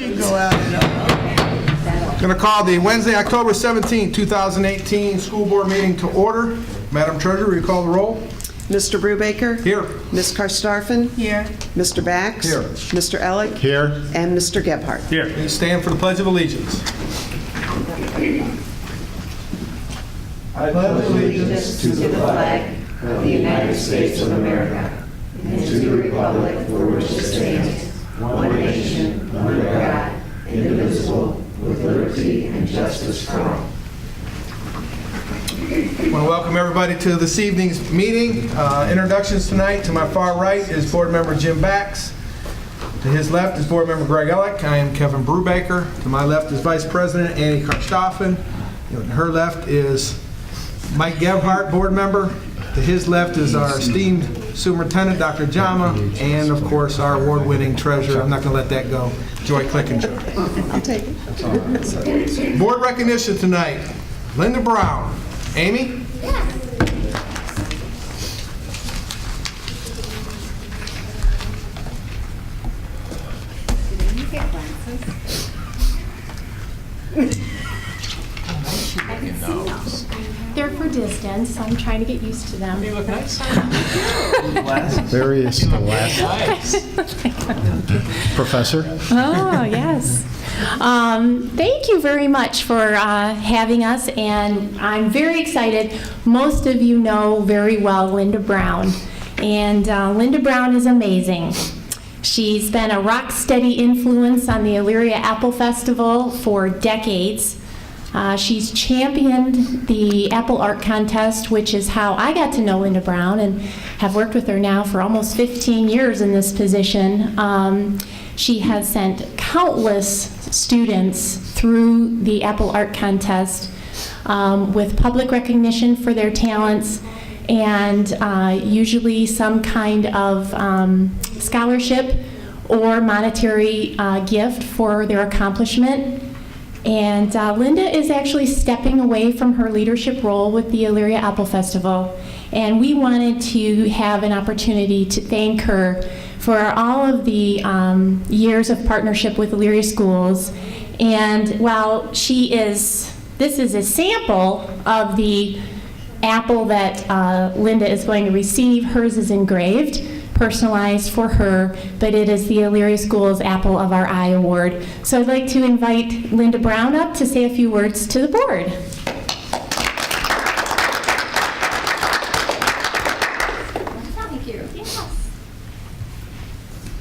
Go out and Going to call the Wednesday, October 17, 2018 school board meeting to order. Madam Treasurer, will you call the roll? Mr. Brubaker? Here. Ms. Karstafen? Here. Mr. Bax? Here. Mr. Elick? Here. And Mr. Gebhardt? Here. Please stand for the Pledge of Allegiance. I pledge allegiance to the flag of the United States of America and to the republic for which it stands, one nation, under God, indivisible, with liberty and justice for all. I want to welcome everybody to this evening's meeting. Introductions tonight. To my far right is Board Member Jim Bax. To his left is Board Member Greg Elick. I am Kevin Brubaker. To my left is Vice President Annie Karstafen. To her left is Mike Gebhardt, Board Member. To his left is our esteemed Superintendent, Dr. Jama, and of course our award-winning treasurer. I'm not going to let that go, Joy Clickinger. I'll take it. Board recognition tonight. Linda Brown. Amy? They're for distance, so I'm trying to get used to them. You look nice. Very scholastic. Professor? Oh, yes. Thank you very much for having us, and I'm very excited. Most of you know very well Linda Brown, and Linda Brown is amazing. She's been a rock-steady influence on the Elyria Apple Festival for decades. She's championed the Apple Art Contest, which is how I got to know Linda Brown and have worked with her now for almost 15 years in this position. She has sent countless students through the Apple Art Contest with public recognition for their talents and usually some kind of scholarship or monetary gift for their accomplishment. And Linda is actually stepping away from her leadership role with the Elyria Apple Festival. And we wanted to have an opportunity to thank her for all of the years of partnership with Elyria schools. And while this is a sample of the apple that Linda is going to receive. Hers is engraved, personalized for her, but it is the Elyria Schools Apple of Our Eye Award. So I'd like to invite Linda Brown up to say a few words to the board. Thank you. Yes.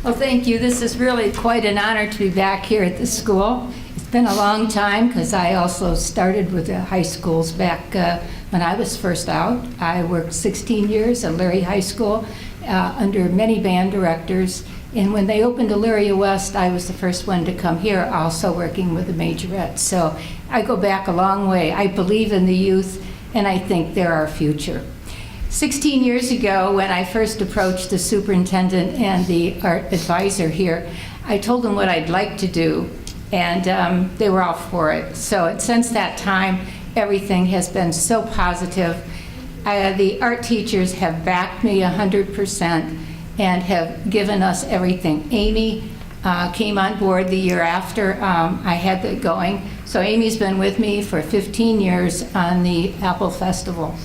Well, thank you. This is really quite an honor to be back here at the school. It's been a long time because I also started with the high schools back when I was first out. I worked 16 years at Elyria High School under many band directors. And when they opened Elyria West, I was the first one to come here, also working with the majorettes. So I go back a long way. I believe in the youth, and I think they're our future. 16 years ago, when I first approached the superintendent and the art advisor here, I told them what I'd like to do, and they were all for it. So since that time, everything has been so positive. The art teachers have backed me 100% and have given us everything. Amy came on board the year after I had it going. So Amy's been with me for 15 years on the Apple Festival.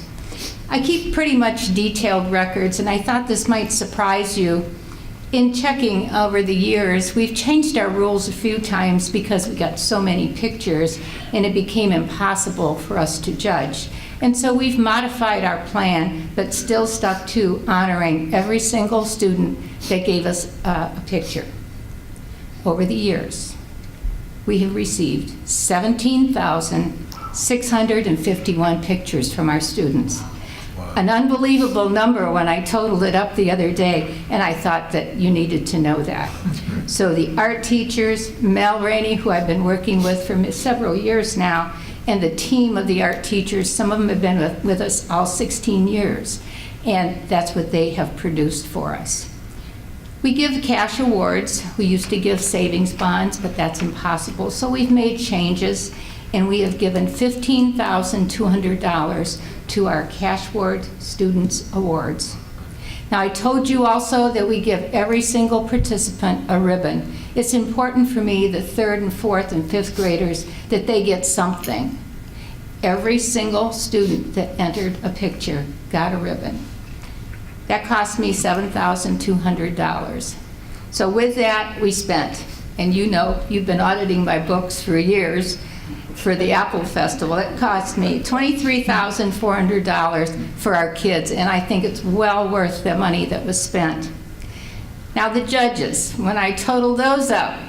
I keep pretty much detailed records, and I thought this might surprise you. In checking over the years, we've changed our rules a few times because we got so many pictures and it became impossible for us to judge. And so we've modified our plan, but still stuck to honoring every single student that gave us a picture. Over the years, we have received 17,651 pictures from our students. An unbelievable number when I totaled it up the other day, and I thought that you needed to know that. So the art teachers, Mel Rainey, who I've been working with for several years now, and the team of the art teachers, some of them have been with us all 16 years, and that's what they have produced for us. We give cash awards. We used to give savings bonds, but that's impossible. So we've made changes, and we have given $15,200 to our Cash Award Students Awards. Now, I told you also that we give every single participant a ribbon. It's important for me, the 3rd and 4th and 5th graders, that they get something. Every single student that entered a picture got a ribbon. That cost me $7,200. So with that, we spent, and you know, you've been auditing my books for years, for the Apple Festival. It cost me $23,400 for our kids, and I think it's well worth the money that was spent. Now the judges, when I totaled those up,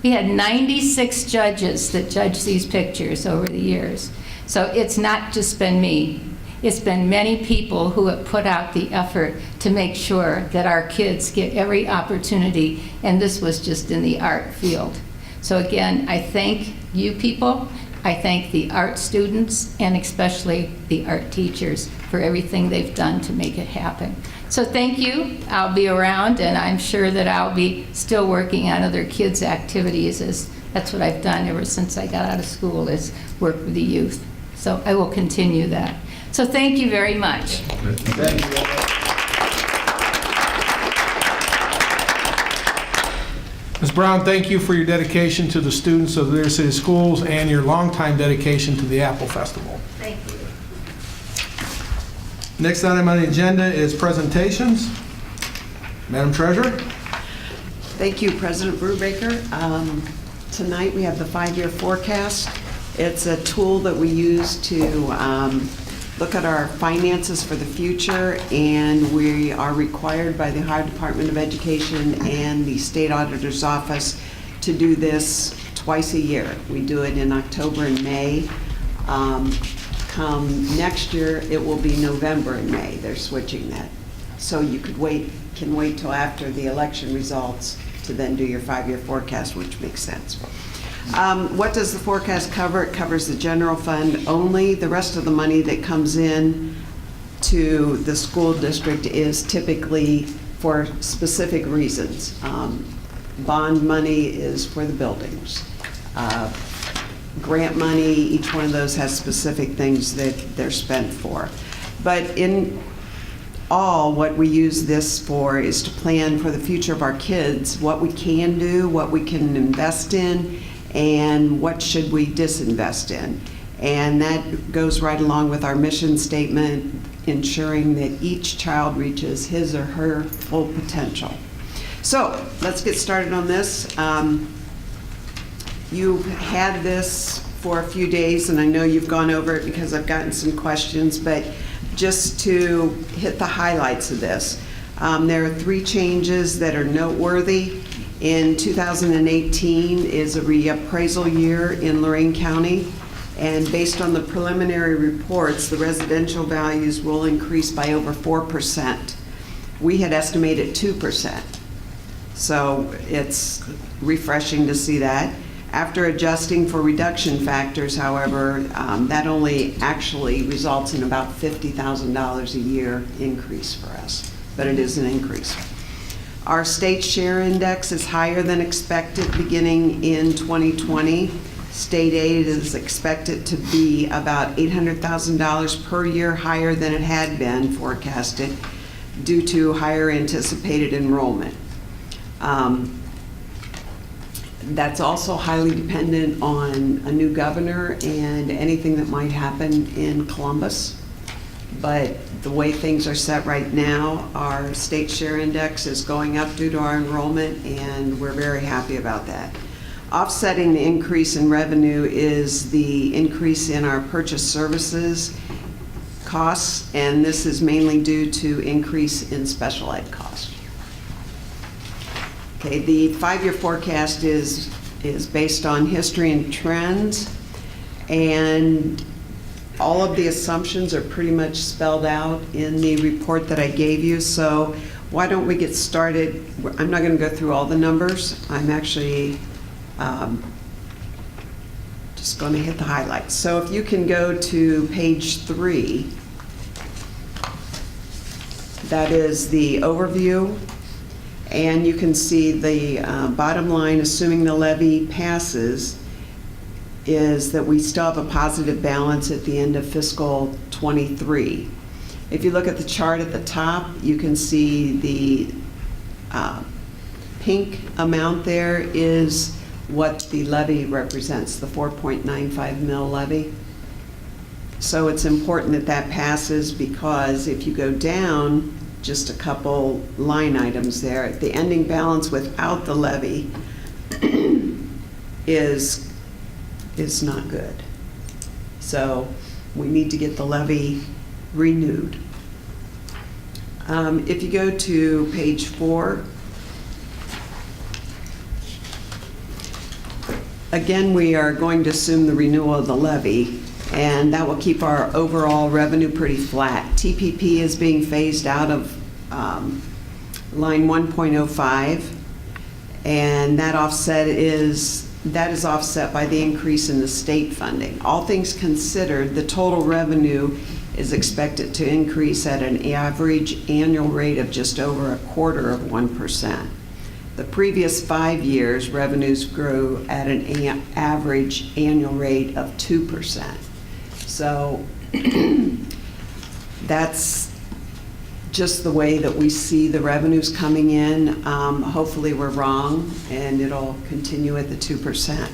we had 96 judges that judged these pictures over the years. So it's not just been me. It's been many people who have put out the effort to make sure that our kids get every opportunity, and this was just in the art field. So again, I thank you people, I thank the art students, and especially the art teachers for everything they've done to make it happen. So thank you. I'll be around, and I'm sure that I'll be still working on other kids' activities, as that's what I've done ever since I got out of school, is work with the youth. So I will continue that. So thank you very much. Thank you. Ms. Brown, thank you for your dedication to the students of the Elyria City Schools and your longtime dedication to the Apple Festival. Thank you. Next item on the agenda is presentations. Madam Treasurer? Thank you, President Brubaker. Tonight we have the 5-year forecast. It's a tool that we use to look at our finances for the future, and we are required by the Ohio Department of Education and the State Auditor's Office to do this twice a year. We do it in October and May. Come next year, it will be November and May. They're switching that. So you can wait till after the election results to then do your 5-year forecast, which makes sense. What does the forecast cover? It covers the general fund only. The rest of the money that comes in to the school district is typically for specific reasons. Bond money is for the buildings. Grant money, each one of those has specific things that they're spent for. But in all, what we use this for is to plan for the future of our kids, what we can do, what we can invest in, and what should we disinvest in. And that goes right along with our mission statement, ensuring that each child reaches his or her full potential. So let's get started on this. You've had this for a few days, and I know you've gone over it because I've gotten some questions, but just to hit the highlights of this. There are 3 changes that are noteworthy. In 2018 is a reappraisal year in Lorain County, and based on the preliminary reports, the residential values will increase by over 4%. We had estimated 2%, so it's refreshing to see that. After adjusting for reduction factors, however, that only actually results in about $50,000 a year increase for us, but it is an increase. Our state share index is higher than expected beginning in 2020. State aid is expected to be about $800,000 per year higher than it had been forecasted due to higher anticipated enrollment. That's also highly dependent on a new governor and anything that might happen in Columbus. But the way things are set right now, our state share index is going up due to our enrollment, and we're very happy about that. Offsetting the increase in revenue is the increase in our purchase services costs, and this is mainly due to increase in special ed costs. Okay, the 5-year forecast is based on history and trends, and all of the assumptions are pretty much spelled out in the report that I gave you. So why don't we get started? I'm not going to go through all the numbers. I'm actually just going to hit the highlights. So if you can go to page 3, that is the overview. And you can see the bottom line, assuming the levy passes, is that we still have a positive balance at the end of fiscal '23. If you look at the chart at the top, you can see the pink amount there is what the levy represents, the 4.95 mil levy. So it's important that that passes, because if you go down just a couple line items there, the ending balance without the levy is not good. So we need to get the levy renewed. If you go to page 4, again, we are going to assume the renewal of the levy, and that will keep our overall revenue pretty flat. TPP is being phased out of line 1.05, and that is offset by the increase in the state funding. All things considered, the total revenue is expected to increase at an average annual rate of just over 1/4%. The previous 5 years, revenues grew at an average annual rate of 2%. So that's just the way that we see the revenues coming in. Hopefully we're wrong, and it'll continue at the 2%.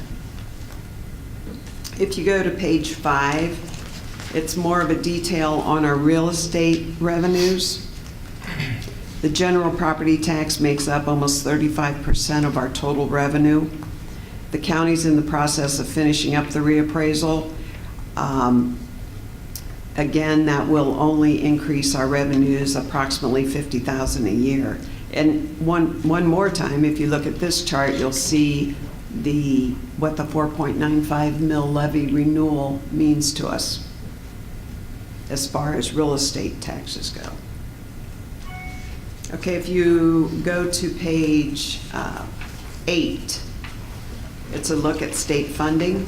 If you go to page 5, it's more of a detail on our real estate revenues. The general property tax makes up almost 35% of our total revenue. The county's in the process of finishing up the reappraisal. Again, that will only increase our revenues approximately $50,000 a year. And one more time, if you look at this chart, you'll see what the 4.95 mil levy renewal means to us as far as real estate taxes go. Okay, if you go to page 8, it's a look at state funding.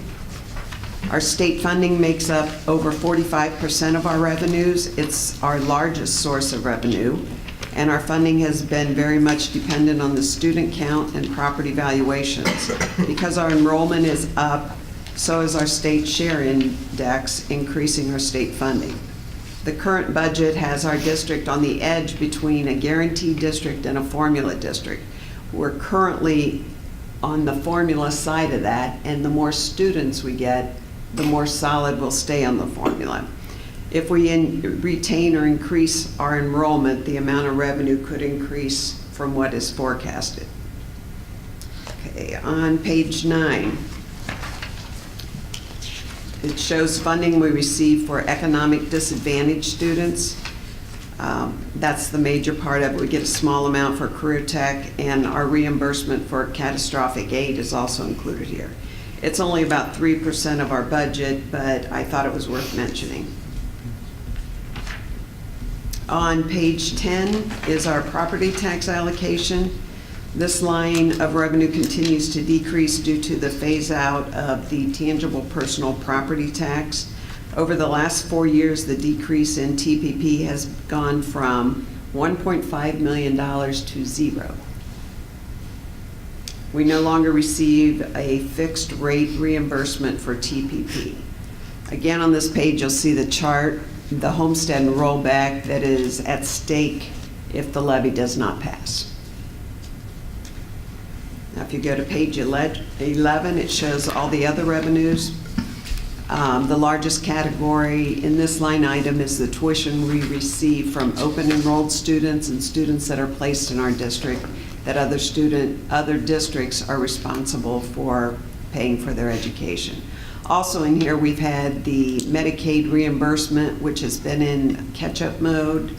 Our state funding makes up over 45% of our revenues. It's our largest source of revenue, and our funding has been very much dependent on the student count and property valuations. Because our enrollment is up, so is our state share index, increasing our state funding. The current budget has our district on the edge between a guaranteed district and a formula district. We're currently on the formula side of that, and the more students we get, the more solid we'll stay on the formula. If we retain or increase our enrollment, the amount of revenue could increase from what is forecasted. Okay, on page 9, it shows funding we receive for economic disadvantaged students. That's the major part of it. We get a small amount for career tech, and our reimbursement for catastrophic aid is also included here. It's only about 3% of our budget, but I thought it was worth mentioning. On page 10 is our property tax allocation. This line of revenue continues to decrease due to the phase out of the tangible personal property tax. Over the last 4 years, the decrease in TPP has gone from $1.5 million to 0. We no longer receive a fixed rate reimbursement for TPP. Again, on this page, you'll see the chart, the homestead rollback that is at stake if the levy does not pass. Now, if you go to page 11, it shows all the other revenues. The largest category in this line item is the tuition we receive from open enrolled students and students that are placed in our district, that other districts are responsible for paying for their education. Also in here, we've had the Medicaid reimbursement, which has been in catch-up mode,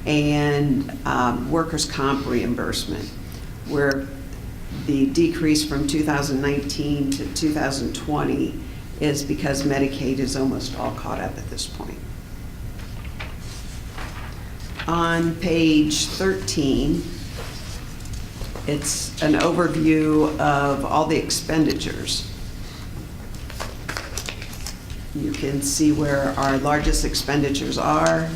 and workers' comp reimbursement, where the decrease from 2019 to 2020 is because Medicaid is almost all caught up at this point. On page 13, it's an overview of all the expenditures. You can see where our largest expenditures are,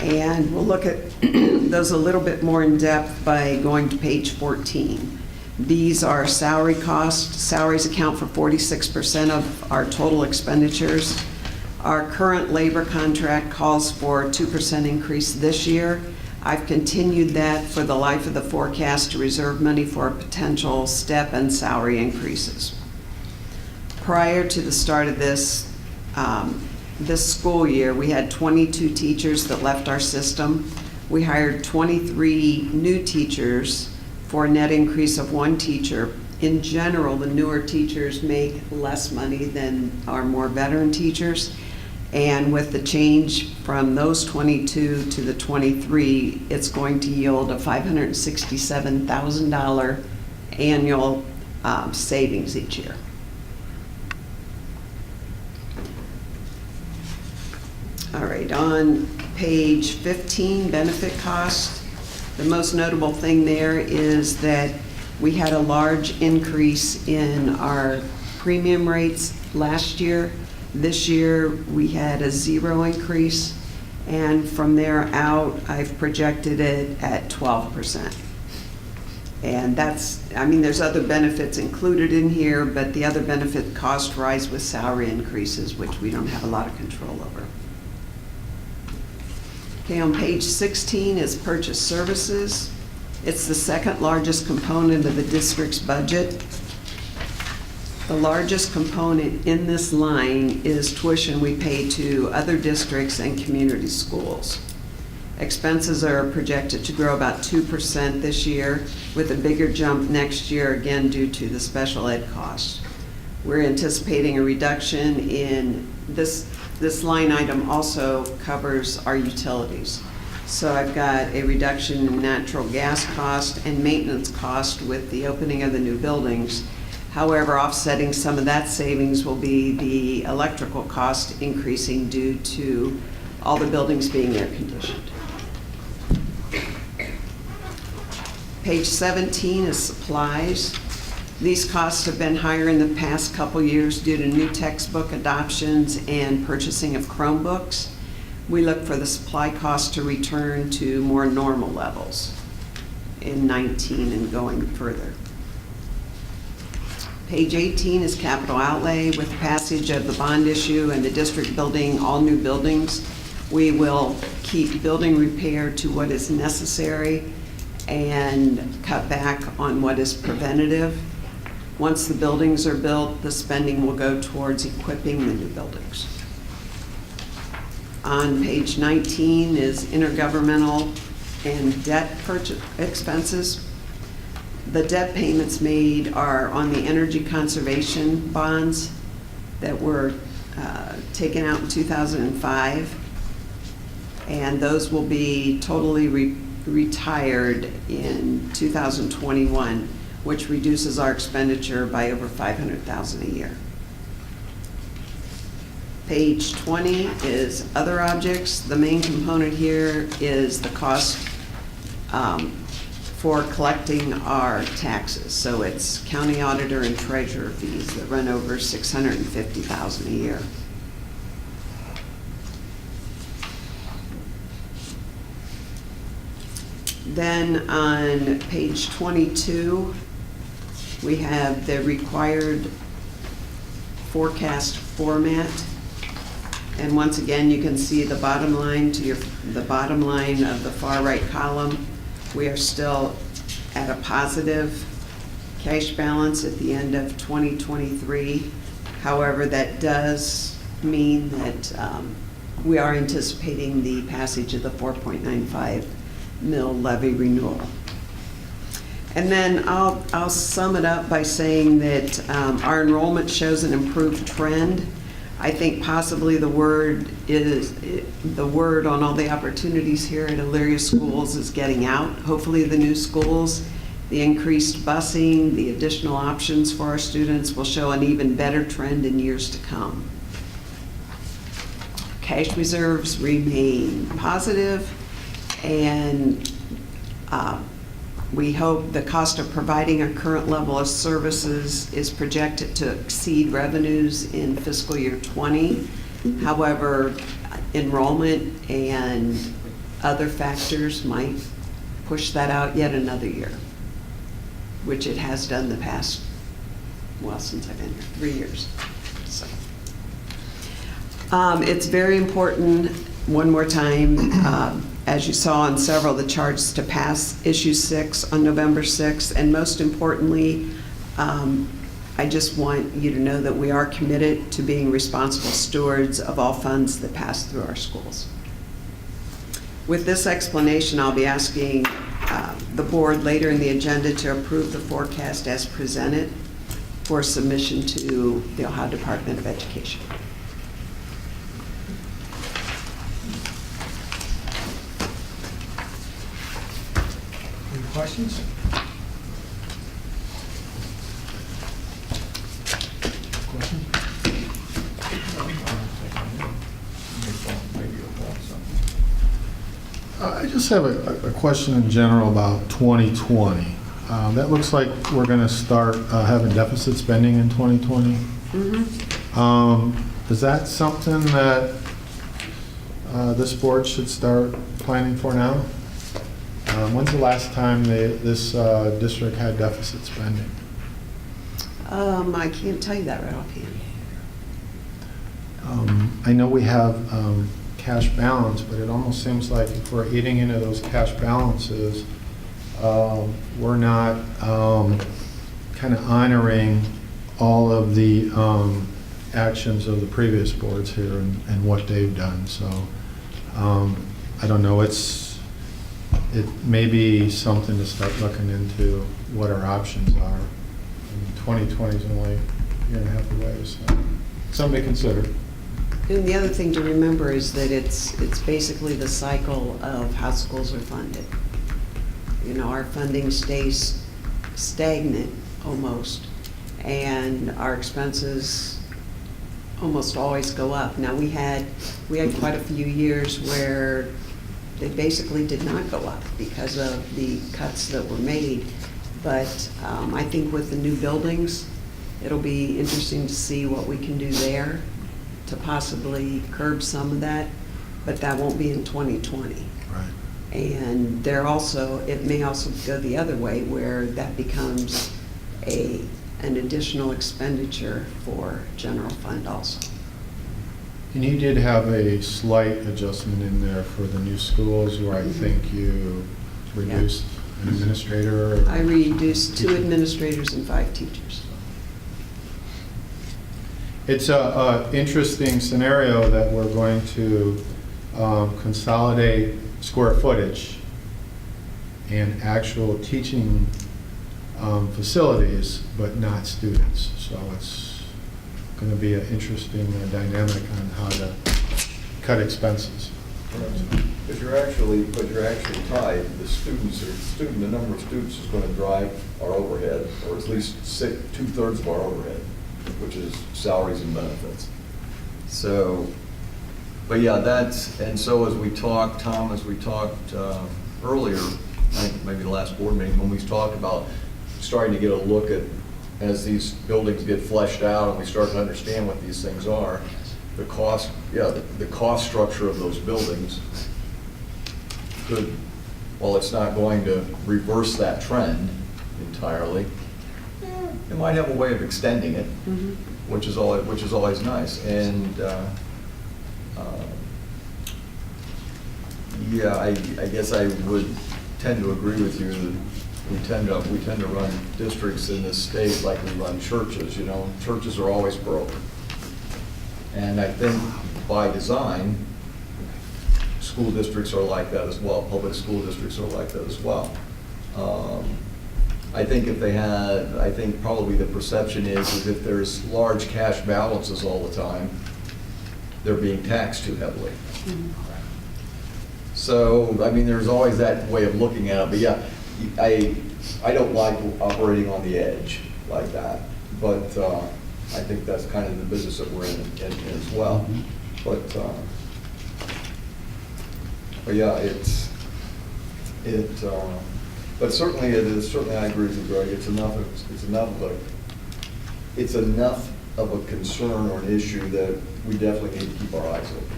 and we'll look at those a little bit more in depth by going to page 14. These are salary costs. Salaries account for 46% of our total expenditures. Our current labor contract calls for a 2% increase this year. I've continued that for the life of the forecast to reserve money for potential step and salary increases. Prior to the start of this school year, we had 22 teachers that left our system. We hired 23 new teachers for a net increase of 1 teacher. In general, the newer teachers make less money than our more veteran teachers. And with the change from those 22 to the 23, it's going to yield a $567,000 annual savings each year. All right, on page 15, benefit cost. The most notable thing there is that we had a large increase in our premium rates last year. This year, we had a 0 increase, and from there out, I've projected it at 12%. And that's, I mean, there's other benefits included in here, but the other benefit cost rise with salary increases, which we don't have a lot of control over. Okay, on page 16 is purchase services. It's the second largest component of the district's budget. The largest component in this line is tuition we pay to other districts and community schools. Expenses are projected to grow about 2% this year, with a bigger jump next year, again due to the special ed costs. We're anticipating a reduction in this line item also covers our utilities. So I've got a reduction in natural gas cost and maintenance cost with the opening of the new buildings. However, offsetting some of that savings will be the electrical cost increasing due to all the buildings being air conditioned. Page 17 is supplies. These costs have been higher in the past couple years due to new textbook adoptions and purchasing of Chromebooks. We look for the supply cost to return to more normal levels in 19 and going further. Page 18 is capital outlay. With the passage of the bond issue and the district building all new buildings, we will keep building repair to what is necessary and cut back on what is preventative. Once the buildings are built, the spending will go towards equipping the new buildings. On page 19 is intergovernmental and debt purchase expenses. The debt payments made are on the energy conservation bonds that were taken out in 2005, and those will be totally retired in 2021, which reduces our expenditure by over $500,000 a year. Page 20 is other objects. The main component here is the cost for collecting our taxes. So it's county auditor and treasurer fees that run over $650,000 a year. Then on page 22, we have the required forecast format. And once again, you can see the bottom line the bottom line of the far right column. We are still at a positive cash balance at the end of 2023. However, that does mean that we are anticipating the passage of the 4.95 mil levy renewal. And then I'll sum it up by saying that our enrollment shows an improved trend. I think possibly the word on all the opportunities here at Elyria schools is getting out. Hopefully the new schools, the increased busing, the additional options for our students will show an even better trend in years to come. Cash reserves remain positive, and we hope the cost of providing our current level of services is projected to exceed revenues in fiscal year 20. However, enrollment and other factors might push that out yet another year, which it has done the past, well, since I've been here, 3 years. So, It's very important, one more time, as you saw on several of the charts, to pass issue 6 on November 6th. And most importantly, I just want you to know that we are committed to being responsible stewards of all funds that pass through our schools. With this explanation, I'll be asking the board later in the agenda to approve the forecast as presented for submission to the Ohio Department of Education. Any questions? I just have a question in general about 2020. That looks like we're going to start having deficit spending in 2020. Is that something that this board should start planning for now? When's the last time this district had deficit spending? I can't tell you that right offhand. I know we have cash balance, but it almost seems like if we're eating into those cash balances, we're not kind of honoring all of the actions of the previous boards here and what they've done. So I don't know. It may be something to start looking into what our options are. I mean, 2020 is only a year and a half away, so something to consider. And the other thing to remember is that it's basically the cycle of how schools are funded. You know, our funding stays stagnant almost, and our expenses almost always go up. Now, we had quite a few years where they basically did not go up because of the cuts that were made. But I think with the new buildings, it'll be interesting to see what we can do there to possibly curb some of that, but that won't be in 2020. Right. And it may also go the other way, where that becomes an additional expenditure for general fund also. And you did have a slight adjustment in there for the new schools, where I think you reduced an administrator? Or I reduced 2 administrators and 5 teachers. It's a interesting scenario that we're going to consolidate square footage and actual teaching facilities, but not students. So it's going to be an interesting dynamic on how to cut expenses. But you're actually tied, the number of students is going to drive our overhead, or at least 2/3 of our overhead, which is salaries and benefits. So, but yeah, and so as we talked, Tom, earlier, I think maybe the last board meeting, when we talked about starting to get a look at, as these buildings get fleshed out and we start to understand what these things are, the cost structure of those buildings could, while it's not going to reverse that trend entirely, it might have a way of extending it, which is always nice. And yeah, I guess I would tend to agree with you that we tend to run districts in this state like we run churches. You know, churches are always broke, and I think by design, school districts are like that as well. Public school districts are like that as well. I think probably the perception is if there's large cash balances all the time, they're being taxed too heavily. So, I mean, there's always that way of looking at it, but yeah, I don't like operating on the edge like that, but I think that's kind of the business that we're in as well. But yeah, but certainly it is. Certainly, I agree with you, Greg. It's enough of a concern or an issue that we definitely need to keep our eyes open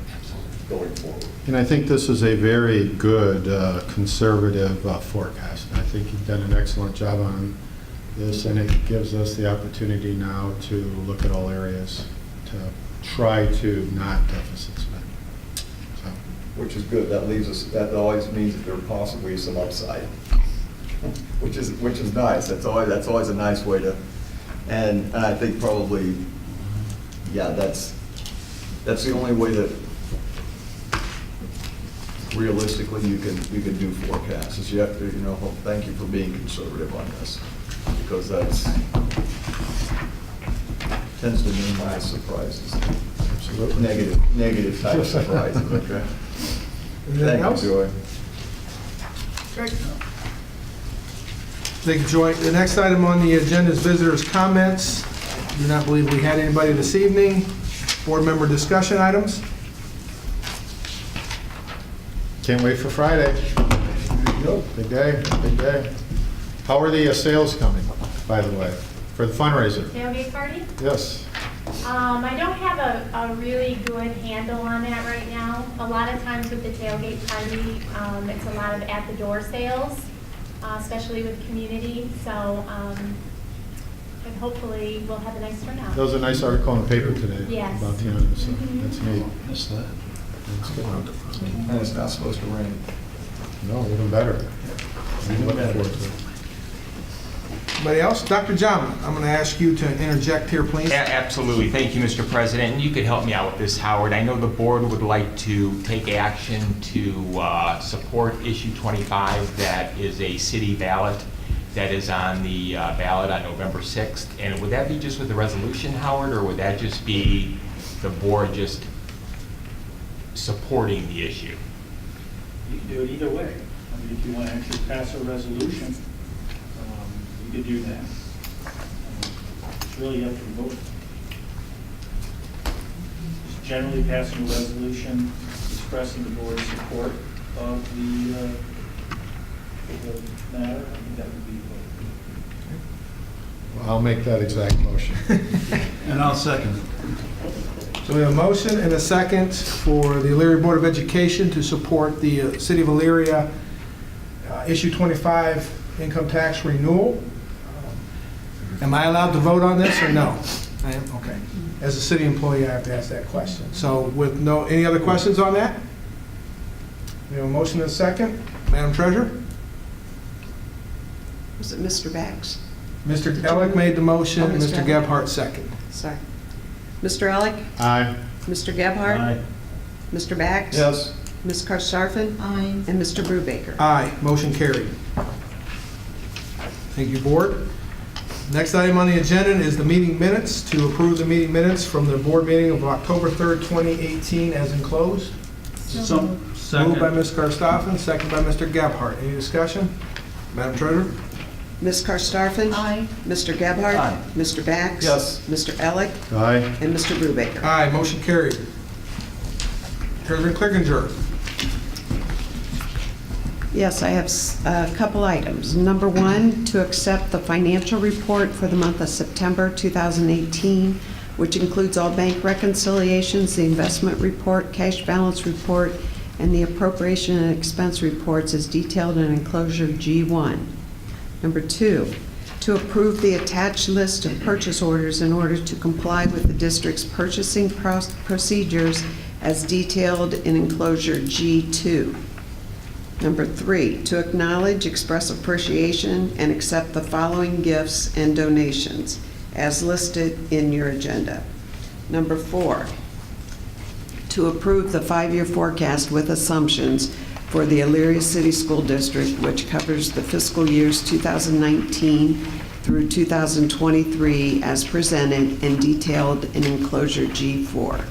going forward. And I think this is a very good conservative forecast. I think you've done an excellent job on this, and it gives us the opportunity now to look at all areas to try to not deficit spend. So, Which is good. That leaves us, that always means that there possibly is some upside, which is nice. That's always a nice way to, and I think probably, yeah, that's the only way that realistically you can do forecasts, is you have to, thank you for being conservative on this, because that's tends to minimize surprises. absolutely. Negative type of surprises, okay? Anything else? Thank you, Joy. Okay. Thank you, Joy. The next item on the agenda is visitors' comments. Do not believe we had anybody this evening. Board member discussion items. Can't wait for Friday. Big day, big day. How are the sales coming, by the way, for the fundraiser? Tailgate party? Yes. I don't have a really good handle on that right now. A lot of times with the tailgate party, it's a lot of at-the-door sales, especially with community. So, and hopefully we'll have a nice turnout. There was a nice article in the paper today Yes. about the end, so Mhm. that's neat. That's good. And it's not supposed to rain. No, even better. I'm looking forward to it. Anybody else? Dr. John, I'm going to ask you to interject here, please. Absolutely. Thank you, Mr. President. And you could help me out with this, Howard. I know the board would like to take action to support issue 25. That is a city ballot that is on the ballot on November 6th. And would that be just with the resolution, Howard, or would that just be the board just supporting the issue? You can do it either way. I mean, if you want to actually pass a resolution, you could do that. It's really up to the vote. Just generally passing a resolution expressing the board's support of the matter, I think that would be the vote. Well, I'll make that exact motion. And I'll second it. So we have a motion and a second for the Elyria Board of Education to support the City of Elyria issue 25 income tax renewal. Am I allowed to vote on this or no? I am, okay. As a city employee, I have to ask that question. So with any other questions on that? We have a motion and a second. Madam Treasurer? Was it Mr. Bax? Mr. Elick made the motion, Oh, Mr. Mr. Elick. Gebhardt second. Sorry. Mr. Elick? Aye. Mr. Gebhardt? Aye. Mr. Bax? Yes. Ms. Karstafen? Aye. And Mr. Brubaker? Aye, motion carried. Thank you, Board. Next item on the agenda is the meeting minutes, to approve the meeting minutes from the board meeting of October 3rd, 2018 as enclosed. Second. Moved by Ms. Karstafen, second by Mr. Gebhardt. Any discussion? Madam Treasurer? Ms. Karstafen? Aye. Mr. Gebhardt? Aye. Mr. Bax? Yes. Mr. Elick? Aye. And Mr. Brubaker? Aye, motion carried. Treasurer Clickinger. Yes, I have a couple items. Number one, to accept the financial report for the month of September 2018, which includes all bank reconciliations, the investment report, cash balance report, and the appropriation and expense reports as detailed in enclosure G1. Number two, to approve the attached list of purchase orders in order to comply with the district's purchasing procedures as detailed in enclosure G2. Number three, to acknowledge, express appreciation, and accept the following gifts and donations as listed in your agenda. Number four, to approve the 5-year forecast with assumptions for the Elyria City School District, which covers the fiscal years 2019 through 2023 as presented and detailed in enclosure G4.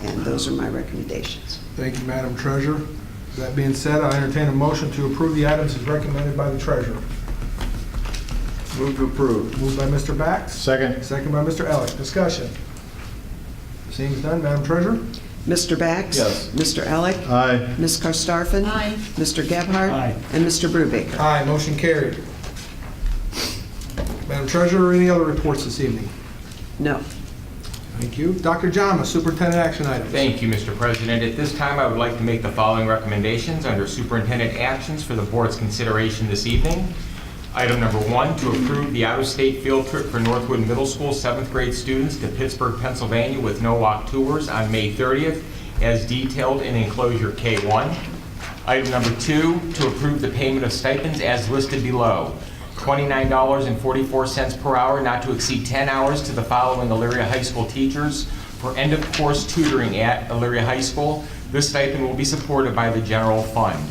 And those are my recommendations. Thank you, Madam Treasurer. That being said, I entertain a motion to approve the items as recommended by the Treasurer. Move to approve. Moved by Mr. Bax. Second. Second by Mr. Elick. Discussion. Seeing as none, Madam Treasurer? Mr. Bax? Yes. Mr. Elick? Aye. Ms. Karstafen? Aye. Mr. Gebhardt? Aye. And Mr. Brubaker? Aye, motion carried. Madam Treasurer, any other reports this evening? No. Thank you. Dr. Jama, Superintendent Action Items. Thank you, Mr. President. At this time, I would like to make the following recommendations under superintendent actions for the board's consideration this evening. Item number 1, to approve the out-of-state field trip for Northwood Middle School 7th grade students to Pittsburgh, Pennsylvania with no-walk tours on May 30th, as detailed in enclosure K1. Item number 2, to approve the payment of stipends as listed below. $29.44 per hour, not to exceed 10 hours, to the following Elyria High School teachers for end-of-course tutoring at Elyria High School. This stipend will be supported by the general fund.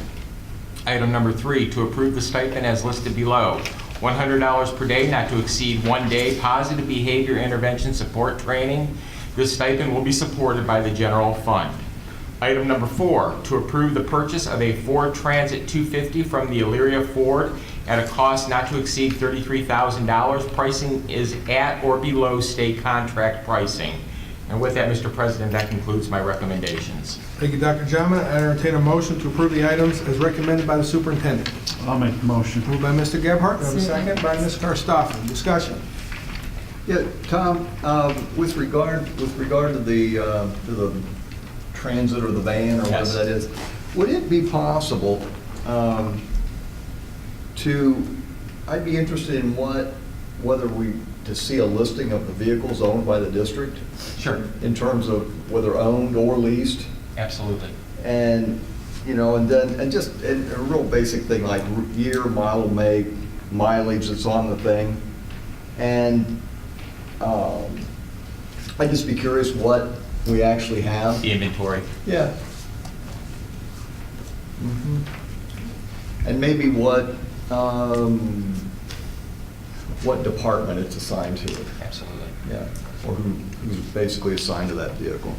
Item number 3, to approve the stipend as listed below. $100 per day, not to exceed 1 day, positive behavior intervention support training. This stipend will be supported by the general fund. Item number 4, to approve the purchase of a Ford Transit 250 from the Elyria Ford at a cost not to exceed $33,000. Pricing is at or below state contract pricing. And with that, Mr. President, that concludes my recommendations. Thank you, Dr. Jama. I entertain a motion to approve the items as recommended by the superintendent. I'll make the motion. Moved by Mr. Gebhardt, do I have a second? By Ms. Karstoffen. Discussion. Yeah, Tom, with regard to the transit or the van or Yes. whatever that is, would it be possible I'd be interested in to see a listing of the vehicles owned by the district? Sure. In terms of whether owned or leased? Absolutely. And, and just a real basic thing like year, model, make, mileage that's on the thing. And I'd just be curious what we actually have. The inventory. Yeah. And maybe what department it's assigned to. Absolutely. Yeah, or who's basically assigned to that vehicle.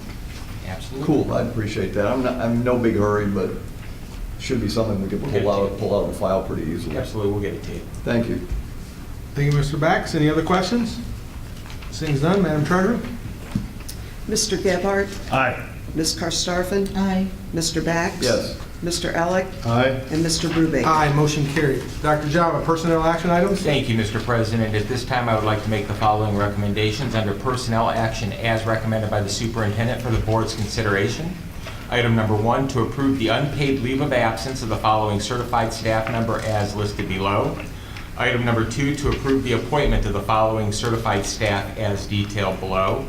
Absolutely. Cool, I appreciate that. I'm in no big hurry, but should be something we could pull out of the file pretty easily. Absolutely, we'll get it to you. Thank you. Thank you, Mr. Bax. Any other questions? Seeing none, Madam Treasurer? Mr. Gebhardt? Aye. Ms. Karstoffen? Aye. Mr. Bax? Yes. Mr. Elick? Aye. And Mr. Brubaker? Aye, motion carried. Dr. Jama, personnel action items? Thank you, Mr. President. At this time, I would like to make the following recommendations under personnel action as recommended by the superintendent for the board's consideration. Item number 1, to approve the unpaid leave of absence of the following certified staff member as listed below. Item number 2, to approve the appointment of the following certified staff as detailed below.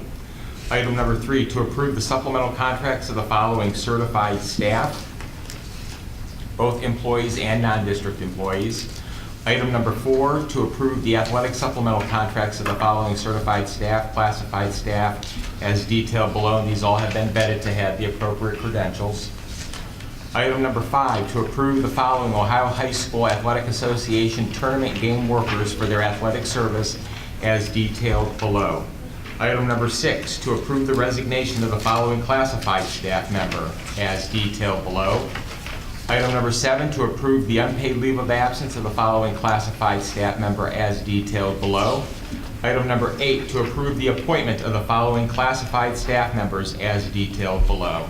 Item number 3, to approve the supplemental contracts of the following certified staff, both employees and non-district employees. Item number 4, to approve the athletic supplemental contracts of the following certified staff, classified staff, as detailed below. And these all have been vetted to have the appropriate credentials. Item number 5, to approve the following Ohio High School Athletic Association tournament game workers for their athletic service as detailed below. Item number 6, to approve the resignation of the following classified staff member as detailed below. Item number 7, to approve the unpaid leave of absence of the following classified staff member as detailed below. Item number 8, to approve the appointment of the following classified staff members as detailed below.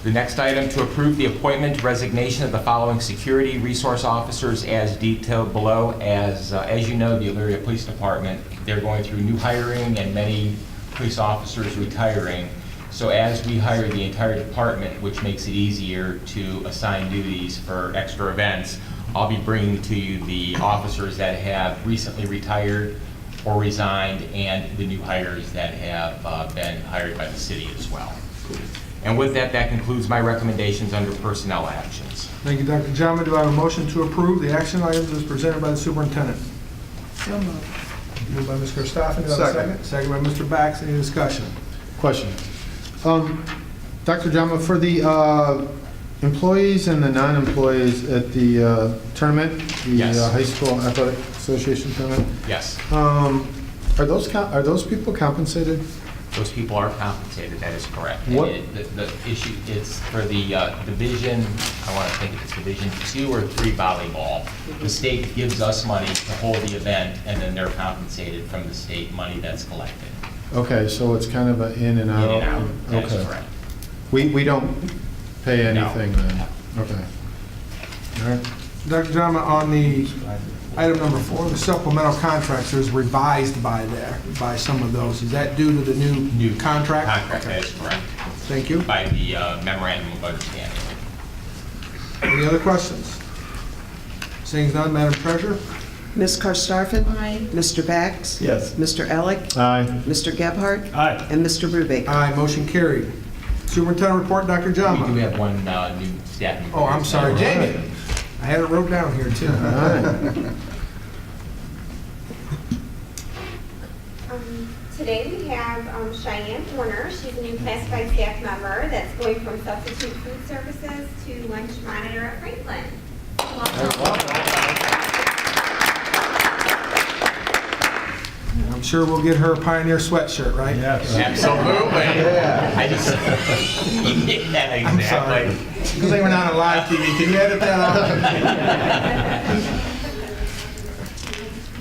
The next item, to approve the appointment, resignation of the following security resource officers as detailed below. As you know, the Elyria Police Department, they're going through new hiring and many police officers retiring. So as we hire the entire department, which makes it easier to assign duties for extra events, I'll be bringing to you the officers that have recently retired or resigned and the new hires that have been hired by the city as well. And with that, that concludes my recommendations under personnel actions. Thank you, Dr. Jama. Do I have a motion to approve the action items as presented by the superintendent? So moved. Moved by Ms. Karstoffen. Do I have a second? Second by Mr. Bax. Any discussion? Question. Dr. Jama, for the employees and the non-employees at the tournament, the Yes. High School Athletic Association tournament, Yes, are those people compensated? those people are compensated, that is correct. And What- the issue is for the Division, I want to think it's Division 2 or 3 volleyball. The state gives us money to hold the event, and then they're compensated from the state money that's collected. Okay, so it's kind of an in and out? In and out, that is Okay. correct. We don't pay anything then? No. Okay. All right. Dr. Jama, on the item number 4, the supplemental contracts, there's revised by some of those. Is that due to the new contract? Contract, that is correct, Thank you. by the memorandum of understanding. Any other questions? Seeing none, Madam Treasurer? Ms. Karstafen? Aye. Mr. Bax? Yes. Mr. Elick? Aye. Mr. Gebhardt? Aye. And Mr. Brubaker? Aye, motion carried. Superintendent report, Dr. We do Jama. have one new staff member. Oh, I'm sorry, Jamie. I had it wrote down here, too. Today we have Cheyenne Warner. She's a new classified staff member that's going from substitute food services to lunch monitor at Franklin. I'm sure we'll get her a Pioneer sweatshirt, right? Yes. Absolutely. I just, yeah, I'm sorry. exactly. Good thing we're not on live TV. Can you edit that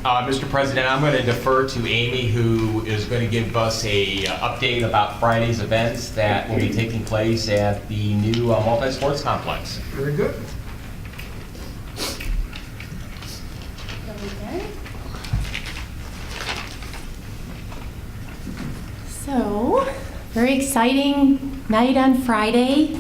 out? Mr. President, I'm going to defer to Amy, who is going to give us a update about Friday's events that will be taking place at the new multi-sports complex. Very good. So, very exciting night on Friday.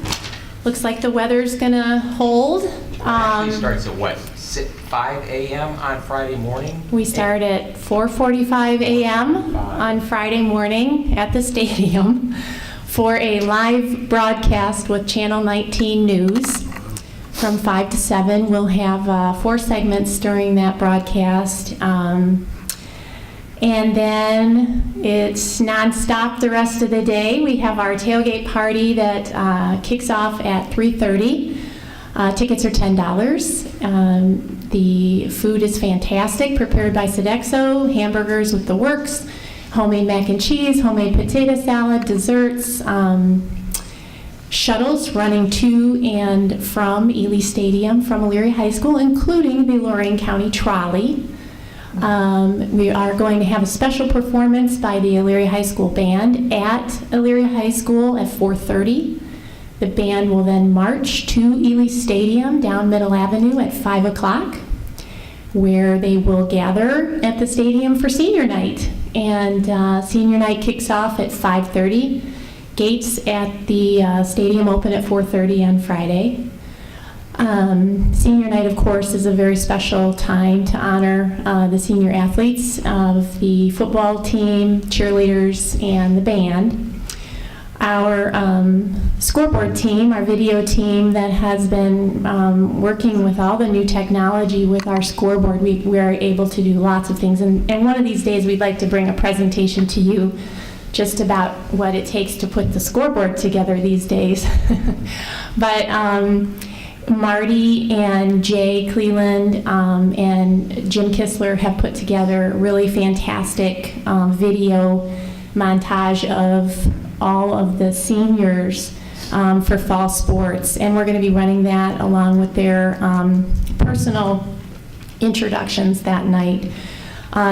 Looks like the weather's gonna hold. It starts at what, 5 a.m. on Friday morning? We start at 4:45 a.m. on Friday morning at the stadium for a live broadcast with Channel 19 News. From 5 to 7, we'll have 4 segments during that broadcast. And then it's nonstop the rest of the day. We have our tailgate party that kicks off at 3:30. Tickets are $10. The food is fantastic, prepared by Sodexo, hamburgers with the works, homemade mac and cheese, homemade potato salad, desserts, shuttles running to and from Ely Stadium from Elyria High School, including the Lorain County Trolley. We are going to have a special performance by the Elyria High School Band at Elyria High School at 4:30. The band will then march to Ely Stadium down Middle Avenue at 5 o'clock, where they will gather at the stadium for senior night. And senior night kicks off at 5:30. Gates at the stadium open at 4:30 on Friday. Senior night, of course, is a very special time to honor the senior athletes of the football team, cheerleaders, and the band. Our scoreboard team, our video team that has been working with all the new technology with our scoreboard, we are able to do lots of things. And one of these days, we'd like to bring a presentation to you just about what it takes to put the scoreboard together these days. But Marty and Jay Cleland and Jim Kistler have put together a really fantastic video montage of all of the seniors for fall sports, and we're going to be running that along with their personal introductions that night.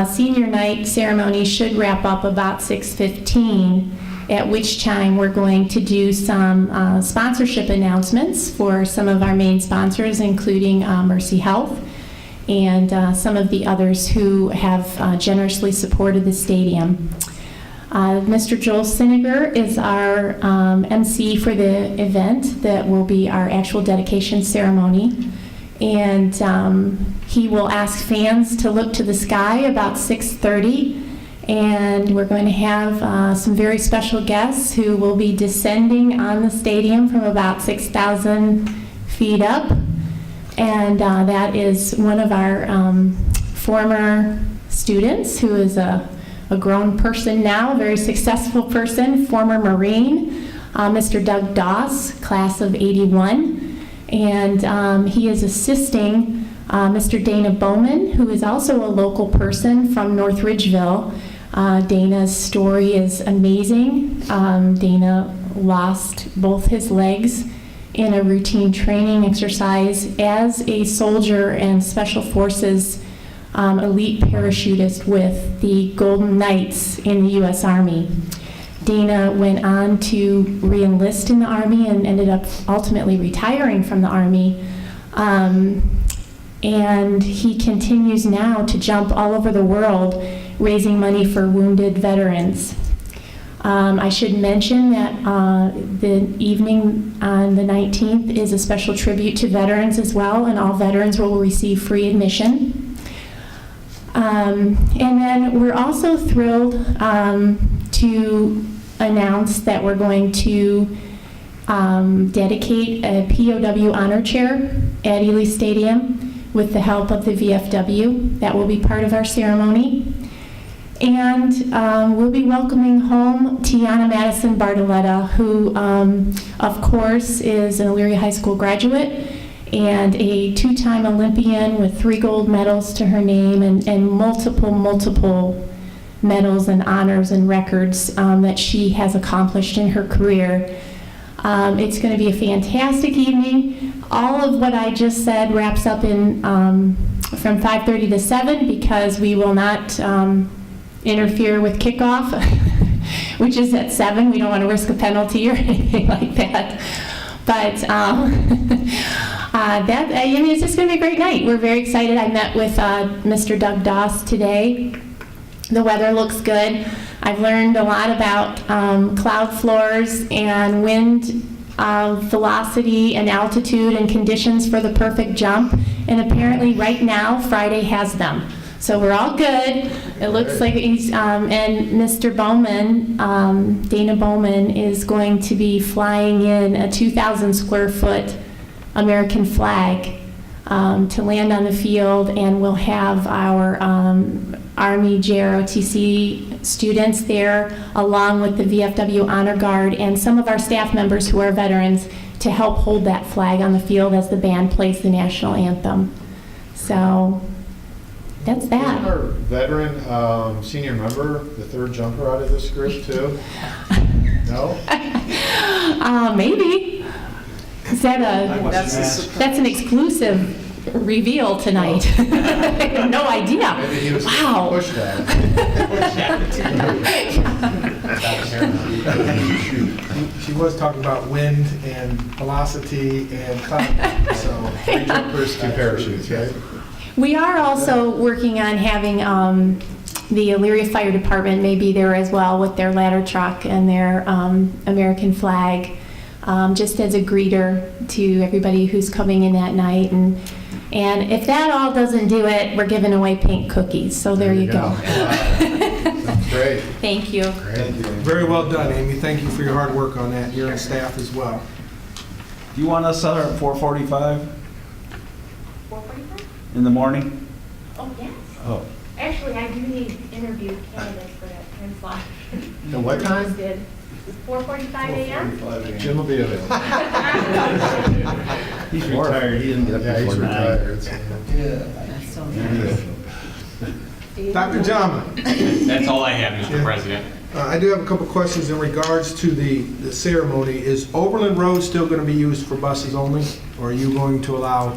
Senior night ceremony should wrap up about 6:15, at which time we're going to do some sponsorship announcements for some of our main sponsors, including Mercy Health and some of the others who have generously supported the stadium. Mr. Joel Siniger is our MC for the event that will be our actual dedication ceremony. And he will ask fans to look to the sky about 6:30. And we're going to have some very special guests who will be descending on the stadium from about 6,000 feet up. And that is one of our former students who is a grown person now, a very successful person, former Marine, Mr. Doug Doss, class of '81. And he is assisting Mr. Dana Bowman, who is also a local person from North Ridgeville. Dana's story is amazing. Dana lost both his legs in a routine training exercise as a soldier and Special Forces elite parachutist with the Golden Knights in the U.S. Army. Dana went on to re-enlist in the Army and ended up ultimately retiring from the Army. And he continues now to jump all over the world raising money for wounded veterans. I should mention that the evening on the 19th is a special tribute to veterans as well, and all veterans will receive free admission. And then we're also thrilled to announce that we're going to dedicate a POW honor chair at Ely Stadium with the help of the VFW. That will be part of our ceremony. And we'll be welcoming home Tiana Madison Bartoletta, who, of course, is an Elyria High School graduate and a two-time Olympian with 3 gold medals to her name and multiple medals and honors and records that she has accomplished in her career. It's going to be a fantastic evening. All of what I just said wraps up in from 5:30 to 7 because we will not interfere with kickoff, which is at 7. We don't want to risk a penalty or anything like that. But it's just going to be a great night. We're very excited. I met with Mr. Doug Doss today. The weather looks good. I've learned a lot about cloud floors and wind velocity and altitude and conditions for the perfect jump. And apparently right now, Friday has them. So we're all good. It looks like he's, and Mr. Bowman, Dana Bowman, is going to be flying in a 2,000 square foot American flag to land on the field, and we'll have our Army JROTC students there, along with the VFW Honor Guard and some of our staff members who are veterans to help hold that flag on the field as the band plays the national anthem. So that's that. Isn't our veteran senior member the 3rd jumper out of this group too? No? Maybe. Is that that's an exclusive reveal tonight. I have no idea. Maybe he was Wow. pushed out. She was talking about wind and velocity and cloud, so. 3 jumpers, 2 parachutes, right? We are also working on having the Elyria Fire Department may be there as well with their ladder truck and their American flag, just as a greeter to everybody who's coming in that night. And if that all doesn't do it, we're giving away pink cookies. So there you go. That's great. Thank you. Great. Very well done, Amy. Thank you for your hard work on that, your staff as well. Do you want us there at 4:45 4:45? in the morning? Oh, yes. Oh. Actually, I do need interview candidates for that time slot. At what time? Interested. 4:45 a.m.? Jim will be available. He's retired, he didn't get up Yeah, he's before 9. retired. so- Dr. Jama, That's all I have, Mr. President. I do have a couple questions in regards to the ceremony. Is Overland Road still going to be used for buses only, or are you going to allow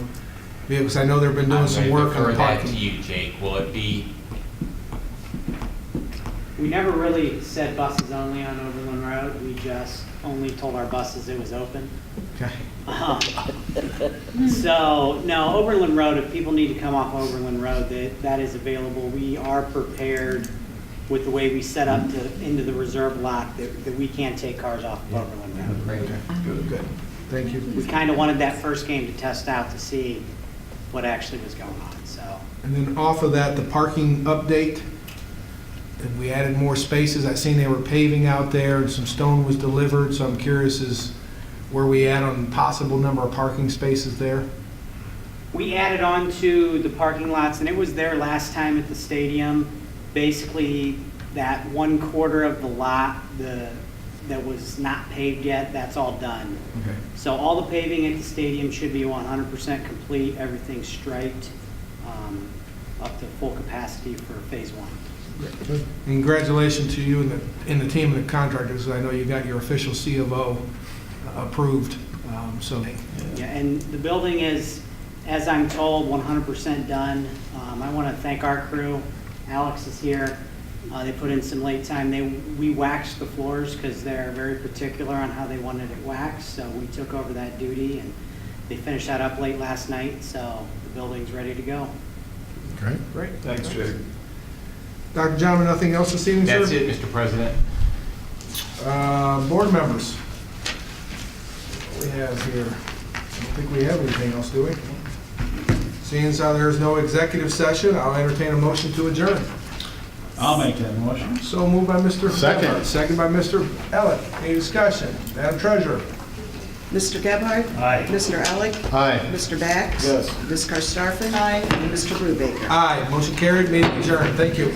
vehicles? I know they've been doing some work on I'm the going to defer that parking. to you, Jake. Will it be, We never really said buses only on Overland Road. We just only told our buses it was open. Okay. So, no, Overland Road, if people need to come off Overland Road, that is available. We are prepared with the way we set up into the reserve lot that we can take cars off of Overland Road. Good. Thank you. We kind of wanted that first game to test out to see what actually was going on, so. And then off of that, the parking update. And we added more spaces. I seen they were paving out there and some stone was delivered, so I'm curious as where we at on possible number of parking spaces there. We added on to the parking lots, and it was there last time at the stadium. Basically, that 1/4 of the lot that was not paved yet, that's all done. Okay. So all the paving at the stadium should be 100% complete, everything's striped, up to full capacity for phase 1. Congratulations to you and the team and the contractors. I know you got your official C of O approved. So Yeah, and the building is, as I'm told, 100% done. I want to thank our crew. Alex is here. They put in some late time. We waxed the floors because they're very particular on how they wanted it waxed. So we took over that duty, and they finished that up late last night. So the building's ready to go. great. Thanks, Jake. Dr. John, nothing else this evening, sir? that's it, Mr. President? Board members. What do we have here? I don't think we have anything else, do we? Seeing as how there's no executive session, I'll entertain a motion to adjourn. I'll make that motion. So moved by Mr. Second. Gebhardt, second by Mr. Elick. Any discussion? Madam Treasurer? Mr. Gebhardt? Aye. Mr. Elick? Aye. Mr. Bax? Yes. Ms. Karstafen? Aye. And Mr. Brubaker? Aye, motion carried, meeting adjourned. Thank you.